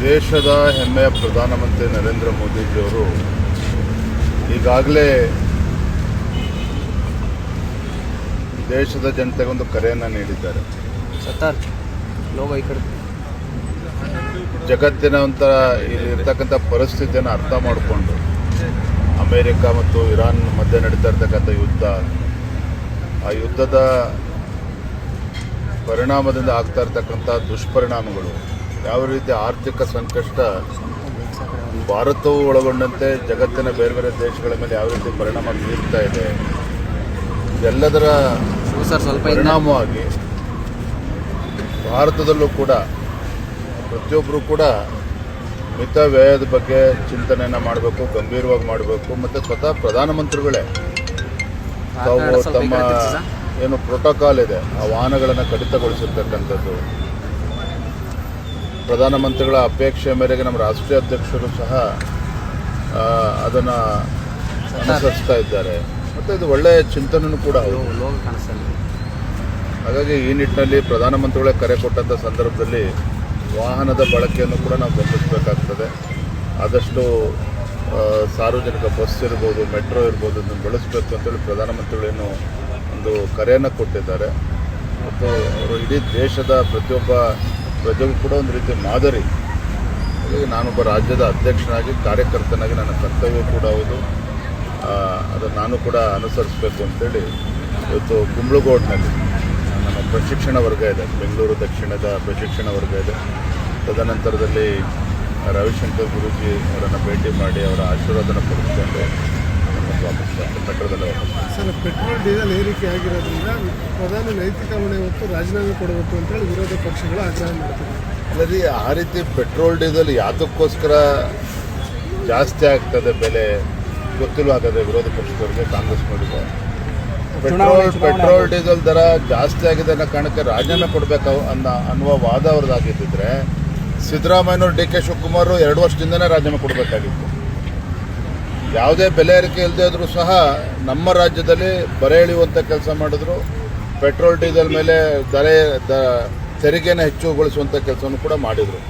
ದೇಶದ ಹೆಮ್ಮೆಯ ಪ್ರಧಾನಮಂತ್ರಿ ನರೇಂದ್ರ ಮೋದಿಜಿಯವರು ಈಗಾಗಲೇ ದೇಶದ ಜನತೆಗೊಂದು ಕರೆಯನ್ನು ನೀಡಿದ್ದಾರೆ. ಜಗತ್ತಿನ ಒಂಥರ ಇರ್ತಕ್ಕಂಥ ಪರಿಸ್ಥಿತಿಯನ್ನು ಅರ್ಥ ಮಾಡಿಕೊಂಡು ಅಮೇರಿಕ ಮತ್ತು ಇರಾನ್ ಮಧ್ಯೆ ನಡೀತಾ ಇರ್ತಕ್ಕಂಥ ಯುದ್ಧ, ಆ ಯುದ್ಧದ ಪರಿಣಾಮದಿಂದ ಆಗ್ತಾ ಇರ್ತಕ್ಕಂಥ ದುಷ್ಪರಿಣಾಮಗಳು, ಯಾವ ರೀತಿ ಆರ್ಥಿಕ ಸಂಕಷ್ಟ ಭಾರತವು ಒಳಗೊಂಡಂತೆ ಜಗತ್ತಿನ ಬೇರೆ ಬೇರೆ ದೇಶಗಳ ಮೇಲೆ ಯಾವ ರೀತಿ ಪರಿಣಾಮ ಬೀರ್ತಾ ಇದೆ, ಎಲ್ಲದರ ಪರಿಣಾಮವಾಗಿ ಭಾರತದಲ್ಲೂ ಕೂಡ ಪ್ರತಿಯೊಬ್ಬರು ಕೂಡ ಮಿತ ವ್ಯಯದ ಬಗ್ಗೆ ಚಿಂತನೆಯನ್ನು ಮಾಡಬೇಕು, ಗಂಭೀರವಾಗಿ ಮಾಡಬೇಕು. ಮತ್ತು ಸ್ವತಃ ಪ್ರಧಾನಮಂತ್ರಿಗಳೇ ತಾವು ತಮ್ಮ ಏನು ಪ್ರೋಟೋಕಾಲ್ ಇದೆ ಆ ವಾಹನಗಳನ್ನು ಕಡಿತಗೊಳಿಸಿರ್ತಕ್ಕಂಥದ್ದು, ಪ್ರಧಾನಮಂತ್ರಿಗಳ ಅಪೇಕ್ಷೆ ಮೇರೆಗೆ ನಮ್ಮ ರಾಷ್ಟ್ರೀಯ ಅಧ್ಯಕ್ಷರು ಸಹ ಅದನ್ನು ಅನುಸರಿಸ್ತಾ ಇದ್ದಾರೆ. ಮತ್ತು ಇದು ಒಳ್ಳೆಯ ಚಿಂತನೆಯೂ ಕೂಡ ಹೌದು. ಹಾಗಾಗಿ ಈ ನಿಟ್ಟಿನಲ್ಲಿ ಪ್ರಧಾನಮಂತ್ರಿಗಳೇ ಕರೆ ಕೊಟ್ಟಂಥ ಸಂದರ್ಭದಲ್ಲಿ ವಾಹನದ ಬಳಕೆಯನ್ನು ಕೂಡ ನಾವು ಗಮನಿಸಬೇಕಾಗ್ತದೆ. ಆದಷ್ಟು ಸಾರ್ವಜನಿಕ ಬಸ್ ಇರ್ಬೋದು, ಮೆಟ್ರೋ ಇರ್ಬೋದು, ಇದನ್ನು ಬಳಸಬೇಕು ಅಂತೇಳಿ ಪ್ರಧಾನಮಂತ್ರಿಗಳೇನು ಒಂದು ಕರೆಯನ್ನು ಕೊಟ್ಟಿದ್ದಾರೆ. ಮತ್ತು ಅವರು ಇಡೀ ದೇಶದ ಪ್ರತಿಯೊಬ್ಬ ಪ್ರಜೆಗೂ ಕೂಡ ಒಂದು ರೀತಿ ಮಾದರಿ. ಹಾಗಾಗಿ ನಾನೊಬ್ಬ ರಾಜ್ಯದ ಅಧ್ಯಕ್ಷನಾಗಿ, ಕಾರ್ಯಕರ್ತನಾಗಿ ನನ್ನ ಕರ್ತವ್ಯ ಕೂಡ ಹೌದು. ಅದನ್ನು ನಾನು ಕೂಡ ಅನುಸರಿಸಬೇಕು ಅಂತೇಳಿ ಇವತ್ತು ಕುಂಬ್ಳಗೋಡ್ನಲ್ಲಿ ನಮ್ಮ ಪ್ರಶಿಕ್ಷಣ ವರ್ಗ ಇದೆ, ಬೆಂಗಳೂರು ದಕ್ಷಿಣದ ಪ್ರಶಿಕ್ಷಣ ವರ್ಗ ಇದೆ. ತದನಂತರದಲ್ಲಿ ರವಿಶಂಕರ್ ಗುರೂಜಿ ಅವರನ್ನು ಭೇಟಿ ಮಾಡಿ ಅವರ ಆಶೀರ್ವಾದನ ಪಡೆದುಕೊಂಡು ವಾಪಸ್ ಮೆಟ್ರೋದಲ್ಲೇ ವಾಪಸ್. ಸರ್, ಪೆಟ್ರೋಲ್ ಡೀಸೆಲ್ ಏರಿಕೆ ಆಗಿರೋದ್ರಿಂದ ಪ್ರಧಾನಿ ನೈತಿಕ ಹೊಣೆ ಹೊತ್ತು ರಾಜೀನಾಮೆ ಕೊಡಬೇಕು ಅಂತೇಳಿ ವಿರೋಧ ಪಕ್ಷಗಳು ಆಗ್ರಹ ಮಾಡ್ತಾರೆ. ಅಲ್ಲದೆ ಆ ರೀತಿ ಪೆಟ್ರೋಲ್ ಡೀಸೆಲ್ ಯಾವುದಕ್ಕೋಸ್ಕರ ಜಾಸ್ತಿ ಆಗ್ತದೆ ಬೆಲೆ ಗೊತ್ತಿಲ್ಲವಾಗದೆ ವಿರೋಧ ಪಕ್ಷದವರಿಗೆ, ಕಾಂಗ್ರೆಸ್ ನೋಡಿದೆ. ಪೆಟ್ರೋಲ್ ಡೀಸೆಲ್ ದರ ಜಾಸ್ತಿ ಆಗಿದೆ ಅನ್ನೋ ಕಾರಣಕ್ಕೆ ರಾಜೀನಾಮೆ ಕೊಡಬೇಕು ಅನ್ನುವ ವಾದ ಅವ್ರದ್ದಾಗಿದ್ದರೆ ಸಿದ್ದರಾಮಯ್ಯನವರು, ಡಿ ಕೆ ಶಿವಕುಮಾರ್ 2 ವರ್ಷದಿಂದನೇ ರಾಜೀನಾಮೆ ಕೊಡಬೇಕಾಗಿತ್ತು. ಯಾವುದೇ ಬೆಲೆ ಏರಿಕೆ ಇಲ್ಲದೆ ಇದ್ರೂ ಸಹ ನಮ್ಮ ರಾಜ್ಯದಲ್ಲಿ ಬರೆ ಎಳೆಯುವಂಥ ಕೆಲಸ ಮಾಡಿದ್ರು. ಪೆಟ್ರೋಲ್ ಡೀಸೆಲ್ ಮೇಲೆ ತೆರಿಗೆನ ಹೆಚ್ಚುಗೊಳಿಸುವಂಥ ಕೆಲಸವನ್ನು ಕೂಡ ಮಾಡಿದರು.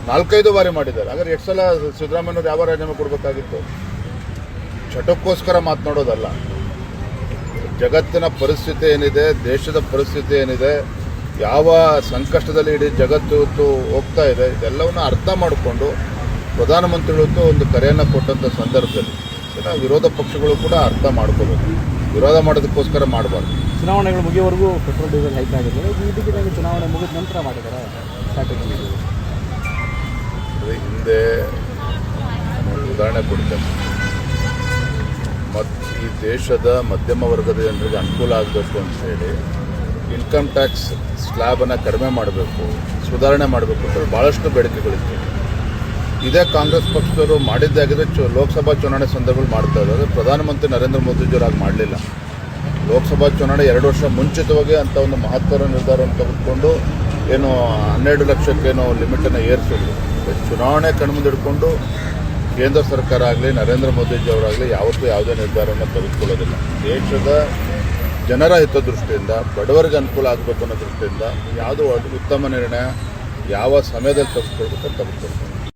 4-5 ಬಾರಿ ಮಾಡಿದ್ದಾರೆ. ಹಾಗಾದ್ರೆ ಎಷ್ಟು ಸಲ ಸಿದ್ದರಾಮಯ್ಯನವರು ಯಾವ ರಾಜೀನಾಮೆ ಕೊಡಬೇಕಾಗಿತ್ತು? ಚಟಕ್ಕೋಸ್ಕರ ಮಾತನಾಡೋದಲ್ಲ. ಜಗತ್ತಿನ ಪರಿಸ್ಥಿತಿ ಏನಿದೆ, ದೇಶದ ಪರಿಸ್ಥಿತಿ ಏನಿದೆ, ಯಾವ ಸಂಕಷ್ಟದಲ್ಲಿ ಇಡೀ ಜಗತ್ತು ಇವತ್ತು ಹೋಗ್ತಾ ಇದೆ, ಇದೆಲ್ಲವನ್ನು ಅರ್ಥ ಮಾಡಿಕೊಂಡು ಪ್ರಧಾನಮಂತ್ರಿಗಳು ಒಂದು ಕರೆಯನ್ನು ಕೊಟ್ಟಂಥ ಸಂದರ್ಭದಲ್ಲಿ ವಿರೋಧ ಪಕ್ಷಗಳು ಕೂಡ ಅರ್ಥ ಮಾಡ್ಕೋಬೇಕು. ವಿರೋಧ ಮಾಡೋದಕ್ಕೋಸ್ಕರ ಮಾಡಬಾರ್ದು. ಚುನಾವಣೆಗಳು ಮುಗಿಯೋವರೆಗೂ ಪೆಟ್ರೋಲ್ ಡೀಸೆಲ್ ಹೈಕ್ ಆಗಿದೆ. ಇದಕ್ಕೆ ಚುನಾವಣೆ ಮುಗಿದ ನಂತರ ಮಾಡಿದ್ದಾರೆ ಸ್ಟ್ರಾಟಜಿ. ಹಿಂದೆ ಒಂದು ಉದಾಹರಣೆ ಕೊಡ್ತೇನೆ. ಮತ್ತು ಈ ದೇಶದ ಮಧ್ಯಮ ವರ್ಗದ ಜನರಿಗೆ ಅನುಕೂಲ ಆಗಬೇಕು ಅಂತ ಹೇಳಿ ಇನ್ಕಮ್ ಟ್ಯಾಕ್ಸ್ ಸ್ಲ್ಯಾಬನ್ನು ಕಡಿಮೆ ಮಾಡಬೇಕು, ಸುಧಾರಣೆ ಮಾಡಬೇಕು ಅಂತ ಭಾಳಷ್ಟು ಬೇಡಿಕೆಗಳಿತ್ತು. ಇದೇ ಕಾಂಗ್ರೆಸ್ ಪಕ್ಷದವರು ಮಾಡಿದ್ದಾಗಿದ್ರೆ ಲೋಕಸಭಾ ಚುನಾವಣೆ ಸಂದರ್ಭದಲ್ಲಿ ಮಾಡ್ತಾ ಇದ್ದಾರೆ. ಪ್ರಧಾನಮಂತ್ರಿ ನರೇಂದ್ರ ಮೋದಿಜಿಯವರು ಆಗ ಮಾಡಲಿಲ್ಲ. ಲೋಕಸಭಾ ಚುನಾವಣೆ 2 ವರ್ಷ ಮುಂಚಿತವಾಗಿ ಅಂಥ ಒಂದು ಮಹತ್ವದ ನಿರ್ಧಾರವನ್ನು ತೆಗೆದುಕೊಂಡು ಏನು 12 ಲಕ್ಷಕ್ಕೇನೋ ಲಿಮಿಟನ್ನು ಏರಿಸಿದ್ರು. ಚುನಾವಣೆ ಕಣ್ಮುಂದಿಡ್ಕೊಂಡು ಕೇಂದ್ರ ಸರ್ಕಾರ ಆಗಲಿ ನರೇಂದ್ರ ಮೋದಿಜಿಯವರಾಗಲಿ ಯಾವತ್ತೂ ಯಾವುದೇ ನಿರ್ಧಾರವನ್ನು ತೆಗೆದುಕೊಳ್ಳೋದಿಲ್ಲ. ದೇಶದ ಜನರ ಹಿತದೃಷ್ಟಿಯಿಂದ, ಬಡವರಿಗೆ ಅನುಕೂಲ ಆಗಬೇಕು ಅನ್ನೋ ದೃಷ್ಟಿಯಿಂದ ಯಾವುದು ಉತ್ತಮ ನಿರ್ಣಯ ಯಾವ ಸಮಯದಲ್ಲಿ ತೆಗೆದುಕೊಳ್ಬೇಕು ಅಂತ ತೆಗೆದುಕೊಳ್ತಾರೆ.